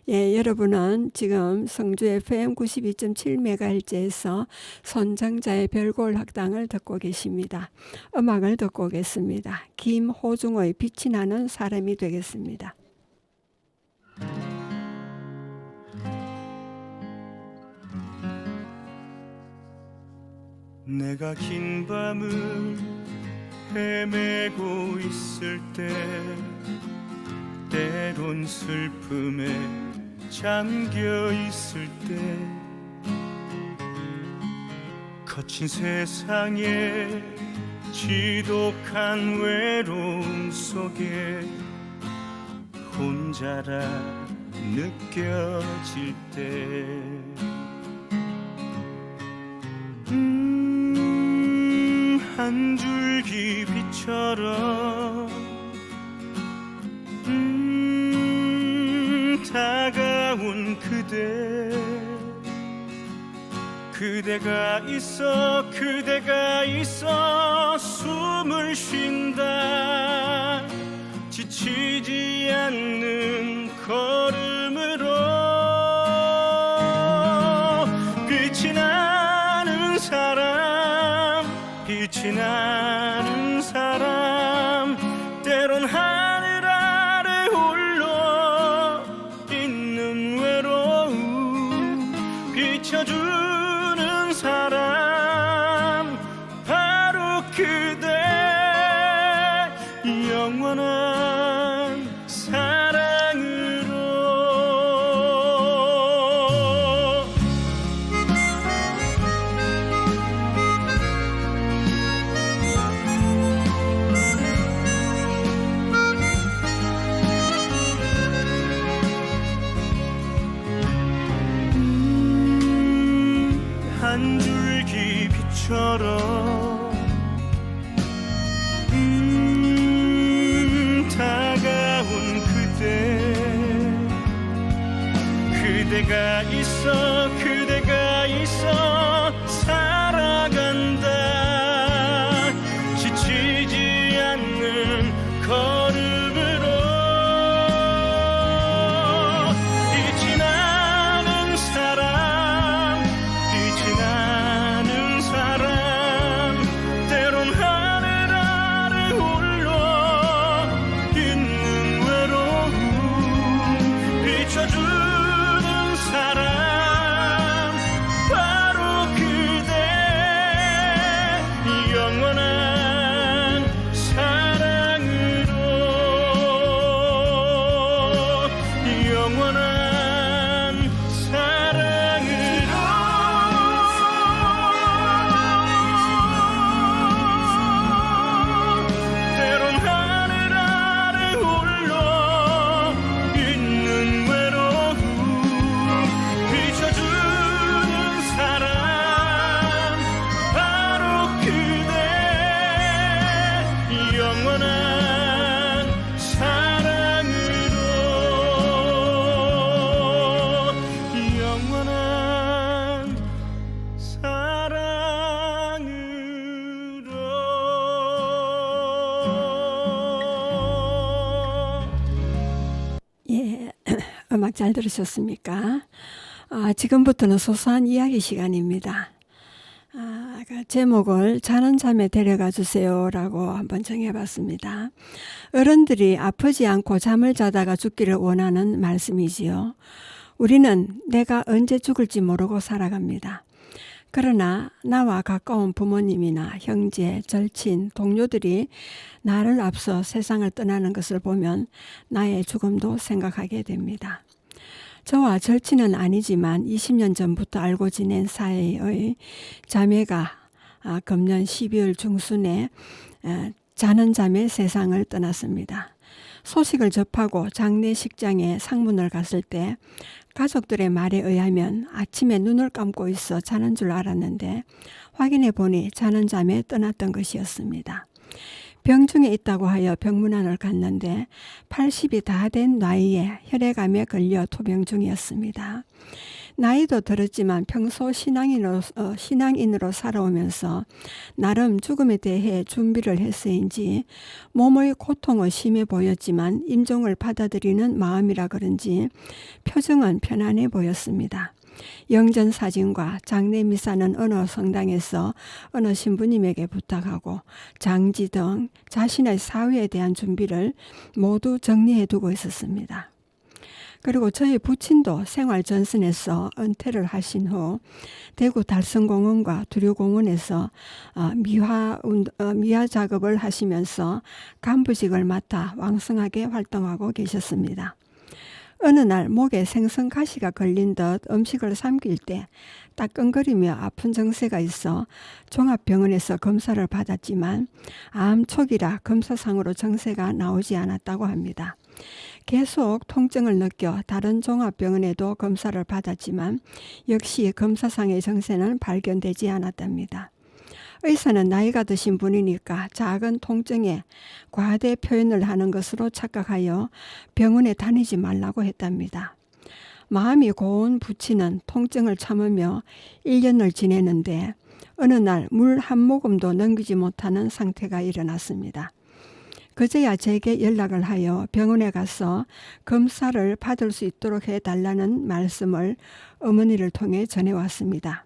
예, 여러분은 지금 성주 FM 92.7MHz에서 손정자의 별골 학당을 듣고 계십니다. 음악을 듣고 오겠습니다. 김호중의 빛이 나는 사람이 되겠습니다. 내가 긴 밤을 헤매고 있을 때 때론 슬픔에 잠겨 있을 때 거친 세상에 지독한 외로움 속에 혼자라 느껴질 때 한 줄기 빛처럼 다가온 그대가 있어 숨을 쉰다 지치지 않는 걸음으로 빛이 나는 사람 때론 하늘 아래 홀로 있는 외로움 비춰주는 사람 바로 그대 영원한 사랑으로 한 줄기 빛처럼 다가온 그대가 있어 살아간다 지치지 않는 걸음으로 빛이 나는 사람 때론 하늘 아래 홀로 있는 외로움 비춰주는 사람 바로 그대 영원한 사랑으로 영원한 사랑으로 때론 하늘 아래 홀로 있는 외로움 비춰주는 사람 바로 그대 음악 잘 들으셨습니까? 지금부터는 소소한 이야기 시간입니다. 그 제목을 자는 잠에 데려가 주세요라고 한번 정해봤습니다. 어른들이 아프지 않고 잠을 자다가 죽기를 원하는 말씀이지요. 우리는 내가 언제 죽을지 모르고 살아갑니다. 그러나 나와 가까운 부모님이나 형제, 절친, 동료들이 나를 앞서 세상을 떠나는 것을 보면 나의 죽음도 생각하게 됩니다. 저와 절친은 아니지만 20년 전부터 알고 지낸 사이의 자매가 금년 12월 중순에 자는 잠에 세상을 떠났습니다. 소식을 접하고 장례식장에 상문을 갔을 때 가족들의 말에 의하면 아침에 눈을 감고 있어 자는 줄 알았는데 확인해 보니 자는 잠에 떠났던 것이었습니다. 병중에 있다고 하여 병문안을 갔는데 80이 다 된 나이에 혈액암에 걸려 투병 중이었습니다. 나이도 들었지만 평소 신앙인으로 살아오면서 나름 죽음에 대해 준비를 했어인지 몸의 고통은 심해 보였지만 임종을 받아들이는 마음이라 그런지 표정은 편안해 보였습니다. 영전 사진과 장례 미사는 어느 성당에서 어느 신부님에게 부탁하고 장지 등 자신의 사회에 대한 준비를 모두 정리해 두고 있었습니다. 그리고 저희 부친도 생활전선에서 은퇴를 하신 후 대구 달성공원과 두류공원에서 미화 작업을 하시면서 간부직을 맡아 왕성하게 활동하고 계셨습니다. 어느 날 목에 생선 가시가 걸린 듯 음식을 삼킬 때 따끔거리며 아픈 증세가 있어 종합병원에서 검사를 받았지만 암 초기라 검사상으로 증세가 나오지 않았다고 합니다. 계속 통증을 느껴 다른 종합병원에도 검사를 받았지만 역시 검사상의 증세는 발견되지 않았답니다. 의사는 나이가 드신 분이니까 작은 통증에 과대 표현을 하는 것으로 착각하여 병원에 다니지 말라고 했답니다. 마음이 고운 부친은 통증을 참으며 1년을 지내는데 어느 날 물 한 모금도 넘기지 못하는 상태가 일어났습니다. 그제야 제게 연락을 하여 병원에 가서 검사를 받을 수 있도록 해달라는 말씀을 어머니를 통해 전해왔습니다.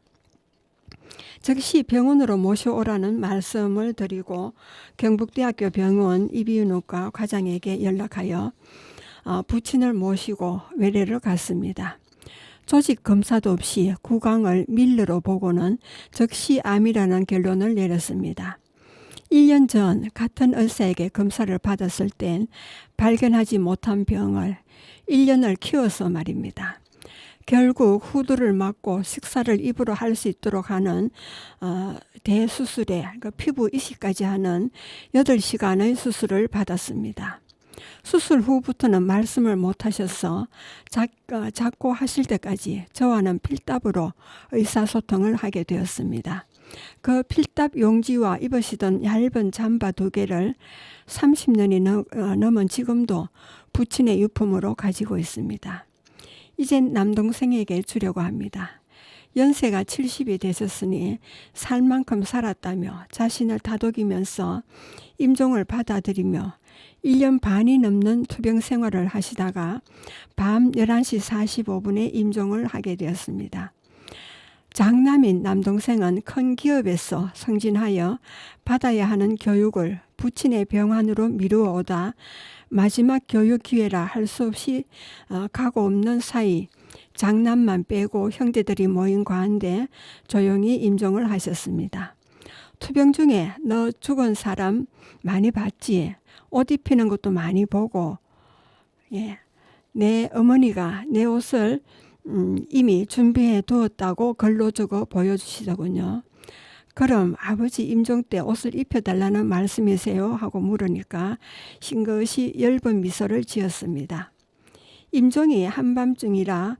즉시 병원으로 모셔오라는 말씀을 드리고 경북대학교 병원 이비인후과 과장에게 연락하여 부친을 모시고 외래를 갔습니다. 조직 검사도 없이 구강을 밀러로 보고는 즉시 암이라는 결론을 내렸습니다. 1년 전 같은 의사에게 검사를 받았을 땐 발견하지 못한 병을 1년을 키워서 말입니다. 결국 후두를 맞고 식사를 입으로 할 수 있도록 하는 대수술에 피부 이식까지 하는 8시간의 수술을 받았습니다. 수술 후부터는 말씀을 못하셔서 자꾸 하실 때까지 저와는 필답으로 의사소통을 하게 되었습니다. 그 필답 용지와 입으시던 얇은 잠바 2개를 30년이 넘은 지금도 부친의 유품으로 가지고 있습니다. 이젠 남동생에게 주려고 합니다. 연세가 70이 되셨으니 살 만큼 살았다며 자신을 다독이면서 임종을 받아들이며 1년 반이 넘는 투병 생활을 하시다가 밤 11시 45분에 임종을 하게 되었습니다. 장남인 남동생은 큰 기업에서 승진하여 받아야 하는 교육을 부친의 병환으로 미루어 오다 마지막 교육 기회라 할 수 없이 가고 없는 사이 장남만 빼고 형제들이 모인 가운데 조용히 임종을 하셨습니다. 투병 중에 너 죽은 사람 많이 봤지? 옷 입히는 것도 많이 보고 내 어머니가 내 옷을 이미 준비해 두었다고 글로 적어 보여주시더군요. 그럼 아버지 임종 때 옷을 입혀달라는 말씀이세요? 하고 물으니까 싱긋이 엷은 미소를 지었습니다. 임종이 한밤중이라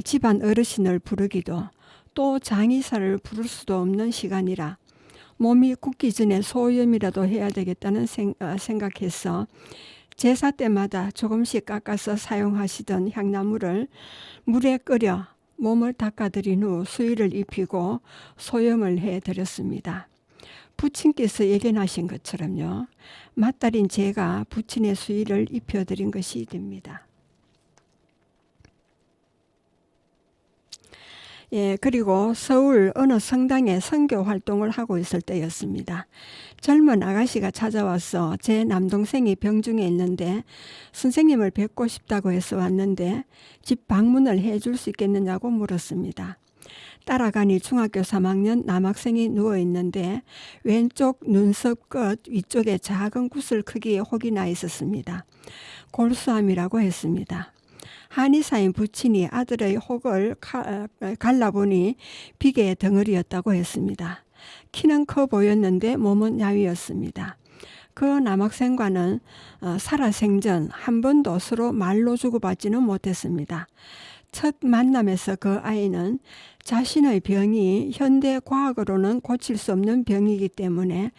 집안 어르신을 부르기도 또 장의사를 부를 수도 없는 시간이라 몸이 굳기 전에 소염이라도 해야 되겠다는 생각해서 제사 때마다 조금씩 깎아서 사용하시던 향나물을 물에 끓여 몸을 닦아드린 후 수의를 입히고 소염을 해드렸습니다. 부친께서 예견하신 것처럼요. 맏딸인 제가 부친의 수의를 입혀드린 것이 됩니다. 그리고 서울 어느 성당에 선교 활동을 하고 있을 때였습니다. 젊은 아가씨가 찾아와서 제 남동생이 병중에 있는데 선생님을 뵙고 싶다고 해서 왔는데 집 방문을 해줄 수 있겠느냐고 물었습니다. 따라가니 중학교 3학년 남학생이 누워있는데 왼쪽 눈썹 끝 위쪽에 작은 구슬 크기의 혹이 나 있었습니다. 골수암이라고 했습니다. 한의사인 부친이 아들의 혹을 갈라보니 비계의 덩어리였다고 했습니다. 키는 커 보였는데 몸은 야위였습니다. 그 남학생과는 살아생전 한 번도 서로 말로 주고받지는 못했습니다. 첫 만남에서 그 아이는 자신의 병이 현대 과학으로는 고칠 수 없는 병이기 때문에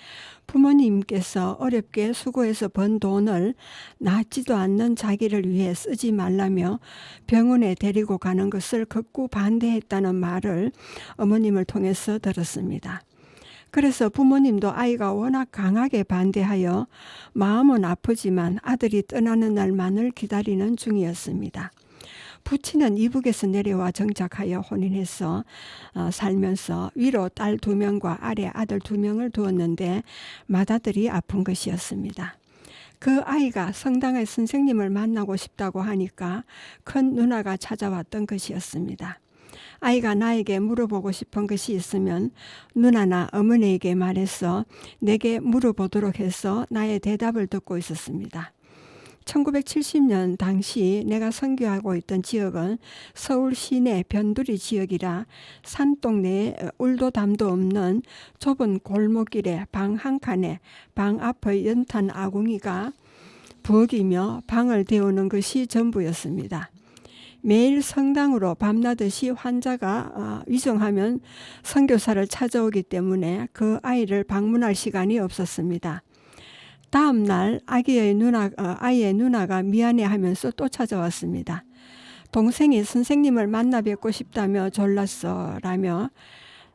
부모님께서 어렵게 수고해서 번 돈을 낫지도 않는 자기를 위해 쓰지 말라며 병원에 데리고 가는 것을 극구 반대했다는 말을 어머님을 통해서 들었습니다. 그래서 부모님도 아이가 워낙 강하게 반대하여 마음은 아프지만 아들이 떠나는 날만을 기다리는 중이었습니다. 부친은 이북에서 내려와 정착하여 혼인해서 살면서 위로 딸 2명과 아래 아들 2명을 두었는데 맏아들이 아픈 것이었습니다. 그 아이가 성당의 선생님을 만나고 싶다고 하니까 큰 누나가 찾아왔던 것이었습니다. 아이가 나에게 물어보고 싶은 것이 있으면 누나나 어머니에게 말해서 내게 물어보도록 해서 나의 대답을 듣고 있었습니다. 1970년 당시 내가 선교하고 있던 지역은 서울 시내 변두리 지역이라 산동네에 울도 담도 없는 좁은 골목길에 방 한 칸에 방 앞의 연탄 아궁이가 부엌이며 방을 데우는 것이 전부였습니다. 매일 성당으로 밤낮없이 환자가 위중하면 선교사를 찾아오기 때문에 그 아이를 방문할 시간이 없었습니다. 다음 날 아이의 누나가 미안해하면서 또 찾아왔습니다. 동생이 선생님을 만나 뵙고 싶다며 졸랐어라며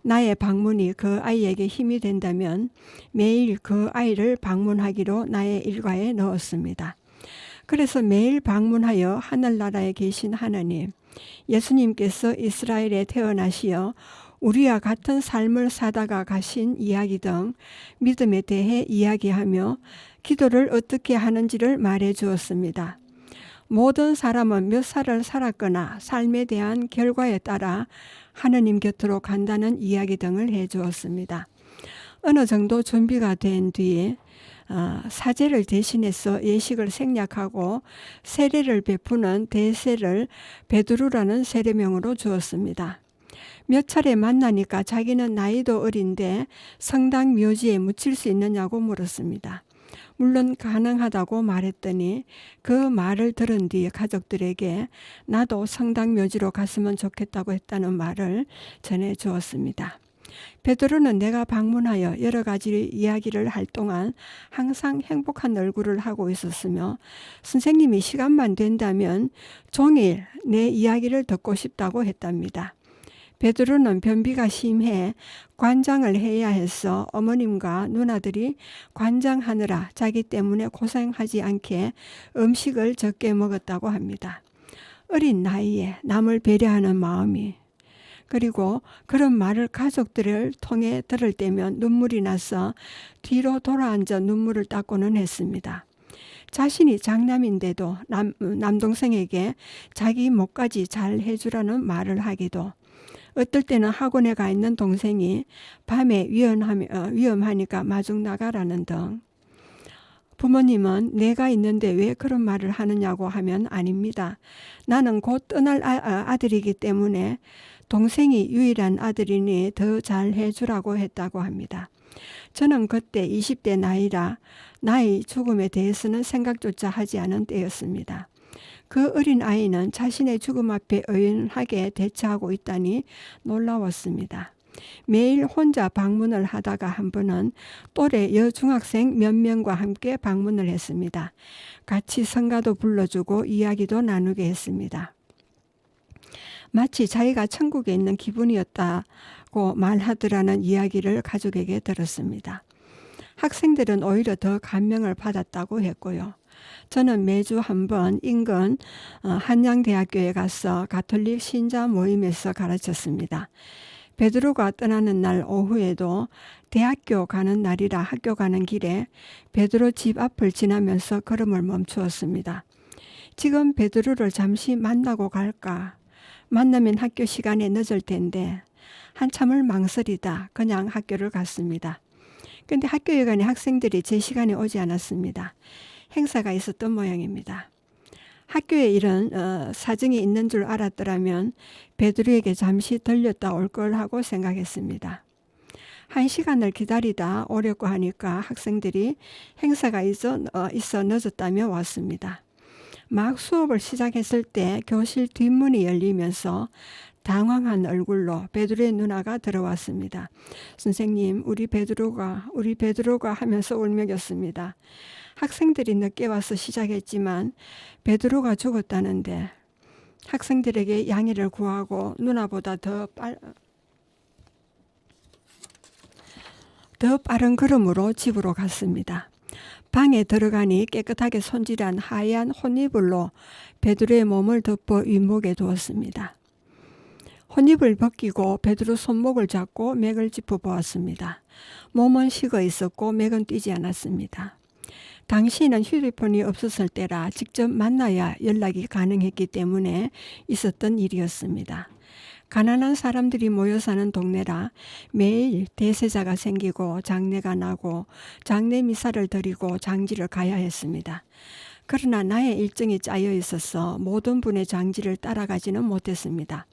나의 방문이 그 아이에게 힘이 된다면 매일 그 아이를 방문하기로 나의 일과에 넣었습니다. 그래서 매일 방문하여 하늘나라에 계신 하나님, 예수님께서 이스라엘에 태어나시어 우리와 같은 삶을 사다가 가신 이야기 등 믿음에 대해 이야기하며 기도를 어떻게 하는지를 말해 주었습니다. 모든 사람은 몇 살을 살았거나 삶에 대한 결과에 따라 하느님 곁으로 간다는 이야기 등을 해 주었습니다. 어느 정도 준비가 된 뒤에 사제를 대신해서 예식을 생략하고 세례를 베푸는 대세를 베드로라는 세례명으로 주었습니다. 몇 차례 만나니까 자기는 나이도 어린데 성당 묘지에 묻힐 수 있느냐고 물었습니다. 물론 가능하다고 말했더니 그 말을 들은 뒤에 가족들에게 나도 성당 묘지로 갔으면 좋겠다고 했다는 말을 전해 주었습니다. 베드로는 내가 방문하여 여러 가지 이야기를 할 동안 항상 행복한 얼굴을 하고 있었으며 선생님이 시간만 된다면 종일 내 이야기를 듣고 싶다고 했답니다. 베드로는 변비가 심해 관장을 해야 해서 어머님과 누나들이 관장하느라 자기 때문에 고생하지 않게 음식을 적게 먹었다고 합니다. 어린 나이에 남을 배려하는 마음이, 그리고 그런 말을 가족들을 통해 들을 때면 눈물이 나서 뒤로 돌아앉아 눈물을 닦고는 했습니다. 자신이 장남인데도 남동생에게 자기 몫까지 잘 해주라는 말을 하기도, 어떨 때는 학원에 가 있는 동생이 밤에 위험하니까 마중 나가라는 등. 부모님은 내가 있는데 왜 그런 말을 하느냐고 하면 아닙니다. 나는 곧 떠날 아들이기 때문에 동생이 유일한 아들이니 더 잘 해주라고 했다고 합니다. 저는 그때 20대 나이라 나의 죽음에 대해서는 생각조차 하지 않은 때였습니다. 그 어린 아이는 자신의 죽음 앞에 의연하게 대처하고 있다니 놀라웠습니다. 매일 혼자 방문을 하다가 한 번은 또래 여중학생 몇 명과 함께 방문을 했습니다. 같이 성가도 불러주고 이야기도 나누게 했습니다. 마치 자기가 천국에 있는 기분이었다고 말하더라는 이야기를 가족에게 들었습니다. 학생들은 오히려 더 감명을 받았다고 했고요. 저는 매주 한 번 인근 한양대학교에 가서 가톨릭 신자 모임에서 가르쳤습니다. 베드로가 떠나는 날 오후에도 대학교 가는 날이라 학교 가는 길에 베드로 집 앞을 지나면서 걸음을 멈추었습니다. 지금 베드로를 잠시 만나고 갈까? 만나면 학교 시간에 늦을 텐데 한참을 망설이다 그냥 학교를 갔습니다. 근데 학교에 가니 학생들이 제 시간에 오지 않았습니다. 행사가 있었던 모양입니다. 학교에 이런 사정이 있는 줄 알았더라면 베드로에게 잠시 들렸다 올 걸 하고 생각했습니다. 1시간을 기다리다 오려고 하니까 학생들이 행사가 있어 늦었다며 왔습니다. 막 수업을 시작했을 때 교실 뒷문이 열리면서 당황한 얼굴로 베드로의 누나가 들어왔습니다. 선생님, 우리 베드로가 하면서 울먹였습니다. 학생들이 늦게 와서 시작했지만 베드로가 죽었다는데 학생들에게 양해를 구하고 누나보다 더 빠른 걸음으로 집으로 갔습니다. 방에 들어가니 깨끗하게 손질한 하얀 혼이불로 베드로의 몸을 덮어 윗목에 두었습니다. 혼입을 벗기고 베드로 손목을 잡고 맥을 짚어보았습니다. 몸은 식어 있었고 맥은 뛰지 않았습니다. 당시에는 휴대폰이 없었을 때라 직접 만나야 연락이 가능했기 때문에 있었던 일이었습니다. 가난한 사람들이 모여 사는 동네라 매일 대세자가 생기고 장례가 나고 장례 미사를 드리고 장지를 가야 했습니다. 그러나 나의 일정이 짜여 있어서 모든 분의 장지를 따라가지는 못했습니다.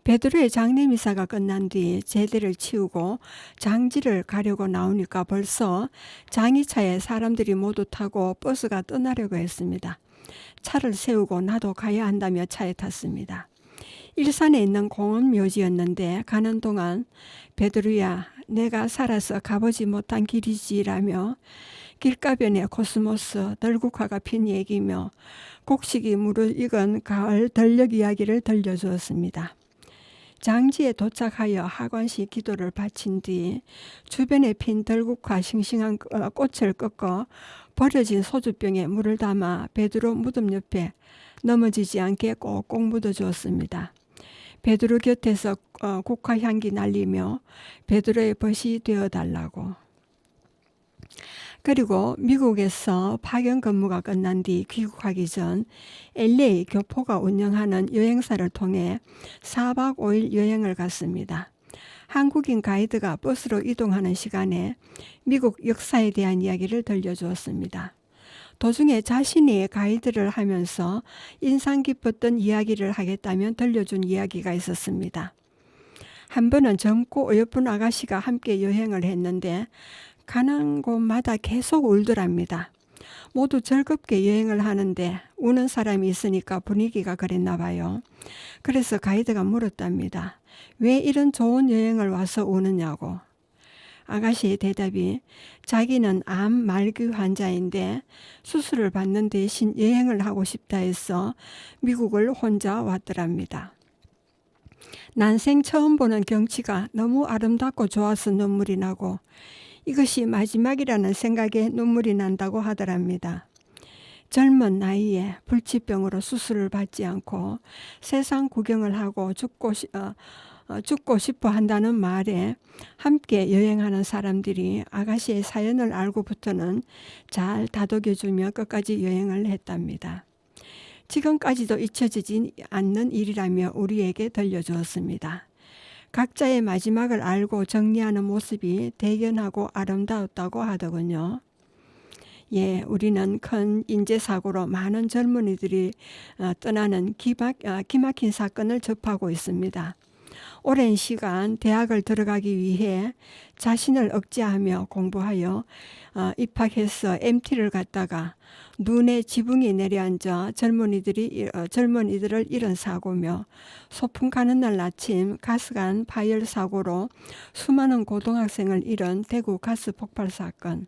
베드로의 장례 미사가 끝난 뒤 제대를 치우고 장지를 가려고 나오니까 벌써 장의차에 사람들이 모두 타고 버스가 떠나려고 했습니다. 차를 세우고 나도 가야 한다며 차에 탔습니다. 일산에 있는 공원 묘지였는데 가는 동안 베드로야, 내가 살아서 가보지 못한 길이지라며 길가변에 코스모스, 들국화가 핀 얘기며 곡식이 무르익은 가을 들녘 이야기를 들려주었습니다. 장지에 도착하여 하관식 기도를 바친 뒤 주변에 핀 들국화 싱싱한 꽃을 꺾어 버려진 소주병에 물을 담아 베드로 무덤 옆에 넘어지지 않게 꼭꼭 묻어주었습니다. 베드로 곁에서 국화 향기 날리며 베드로의 벗이 되어달라고. 그리고 미국에서 파견 근무가 끝난 뒤 귀국하기 전 LA 교포가 운영하는 여행사를 통해 4박 5일 여행을 갔습니다. 한국인 가이드가 버스로 이동하는 시간에 미국 역사에 대한 이야기를 들려주었습니다. 도중에 자신이 가이드를 하면서 인상 깊었던 이야기를 하겠다면 들려준 이야기가 있었습니다. 한 번은 젊고 어여쁜 아가씨가 함께 여행을 했는데 가는 곳마다 계속 울더랍니다. 모두 즐겁게 여행을 하는데 우는 사람이 있으니까 분위기가 그랬나 봐요. 그래서 가이드가 물었답니다. 왜 이런 좋은 여행을 와서 우느냐고. 아가씨의 대답이 자기는 암 말기 환자인데 수술을 받는 대신 여행을 하고 싶다 해서 미국을 혼자 왔더랍니다. 난생 처음 보는 경치가 너무 아름답고 좋아서 눈물이 나고 이것이 마지막이라는 생각에 눈물이 난다고 하더랍니다. 젊은 나이에 불치병으로 수술을 받지 않고 세상 구경을 하고 죽고 싶어 한다는 말에 함께 여행하는 사람들이 아가씨의 사연을 알고부터는 잘 다독여주며 끝까지 여행을 했답니다. 지금까지도 잊혀지지 않는 일이라며 우리에게 들려주었습니다. 각자의 마지막을 알고 정리하는 모습이 대견하고 아름다웠다고 하더군요. 예, 우리는 큰 인재사고로 많은 젊은이들이 떠나는 기막힌 사건을 접하고 있습니다. 오랜 시간 대학을 들어가기 위해 자신을 억제하며 공부하여 입학해서 MT를 갔다가 눈에 지붕이 내려앉아 젊은이들을 잃은 사고며 소풍 가는 날 아침 가스관 파열 사고로 수많은 고등학생을 잃은 대구 가스 폭발 사건,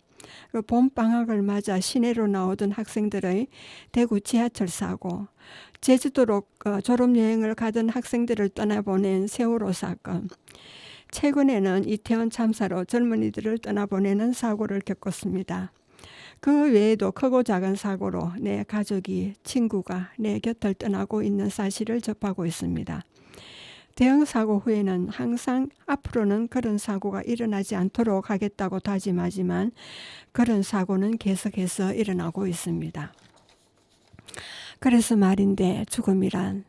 봄방학을 맞아 시내로 나오던 학생들의 대구 지하철 사고, 제주도로 졸업여행을 가던 학생들을 떠나보낸 세월호 사건, 최근에는 이태원 참사로 젊은이들을 떠나보내는 사고를 겪었습니다. 그 외에도 크고 작은 사고로 내 가족이, 친구가 내 곁을 떠나고 있는 사실을 접하고 있습니다. 대형 사고 후에는 항상 앞으로는 그런 사고가 일어나지 않도록 하겠다고 다짐하지만 그런 사고는 계속해서 일어나고 있습니다. 그래서 말인데 죽음이란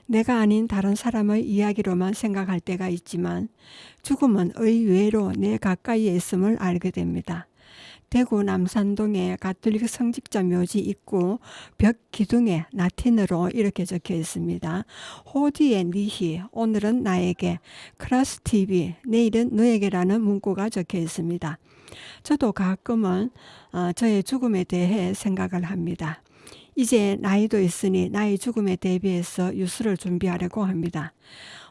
내가 아닌 다른 사람의 이야기로만 생각할 때가 있지만 죽음은 의외로 내 가까이에 있음을 알게 됩니다. 대구 남산동에 가톨릭 성직자 묘지 입구 벽 기둥에 라틴어로 이렇게 적혀 있습니다. 호디에 니히, 오늘은 나에게, 크라스 TV, 내일은 너에게라는 문구가 적혀 있습니다. 저도 가끔은 저의 죽음에 대해 생각을 합니다. 이제 나이도 있으니 나의 죽음에 대비해서 유수를 준비하려고 합니다.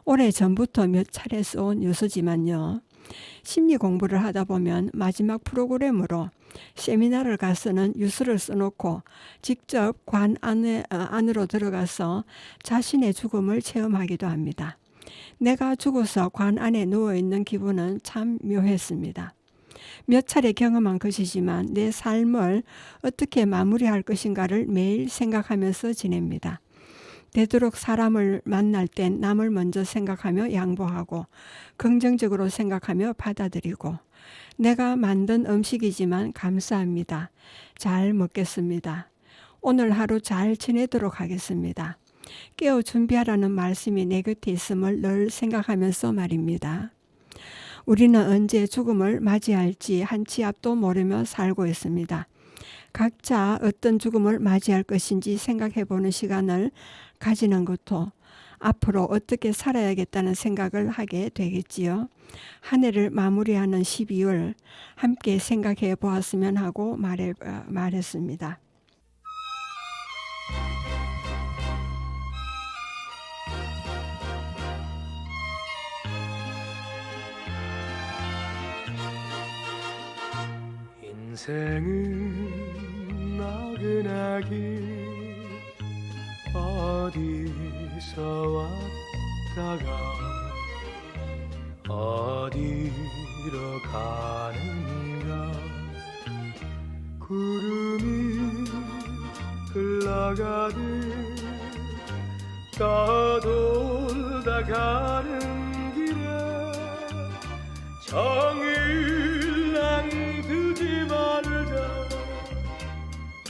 오래 전부터 몇 차례 써온 유수지만요. 심리 공부를 하다 보면 마지막 프로그램으로 세미나를 가서는 유수를 써놓고 직접 관 안으로 들어가서 자신의 죽음을 체험하기도 합니다. 내가 죽어서 관 안에 누워있는 기분은 참 묘했습니다. 몇 차례 경험한 것이지만 내 삶을 어떻게 마무리할 것인가를 매일 생각하면서 지냅니다. 되도록 사람을 만날 땐 남을 먼저 생각하며 양보하고 긍정적으로 생각하며 받아들이고 내가 만든 음식이지만 감사합니다. 잘 먹겠습니다. 오늘 하루 잘 지내도록 하겠습니다. 깨어 준비하라는 말씀이 내 곁에 있음을 늘 생각하면서 말입니다. 우리는 언제 죽음을 맞이할지 한 치 앞도 모르며 살고 있습니다. 각자 어떤 죽음을 맞이할 것인지 생각해보는 시간을 가지는 것도 앞으로 어떻게 살아야겠다는 생각을 하게 되겠지요. 한 해를 마무리하는 12월 함께 생각해 보았으면 하고 말했습니다. 인생은 나그나기 어디서 왔다가 어디로 가는가 구름이 흘러가듯 떠돌다 가는 길에 정일랑 두지 말자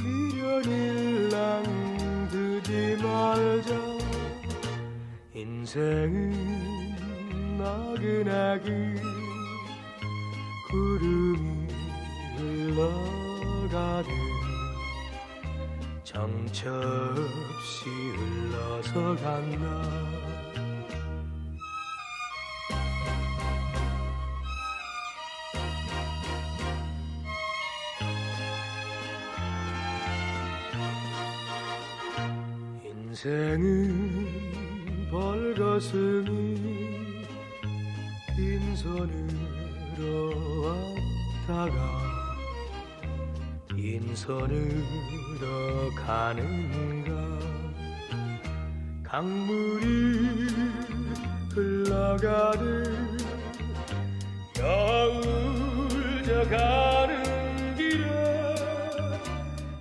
미련일랑 두지 말자 인생은 나그나기 구름이 흘러가듯 정처 없이 흘러서 간다 인생은 벌거숭이 빈손으로 왔다가 빈손으로 가는가 강물이 흘러가듯 여울져 가는 길에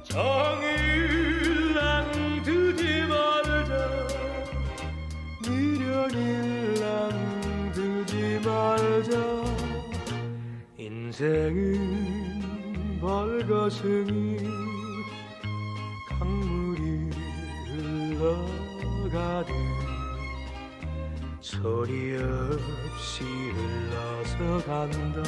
정일랑 두지 말자 미련일랑 두지 말자 인생은 벌거숭이 강물이 흘러가듯 소리 없이 흘러서 간다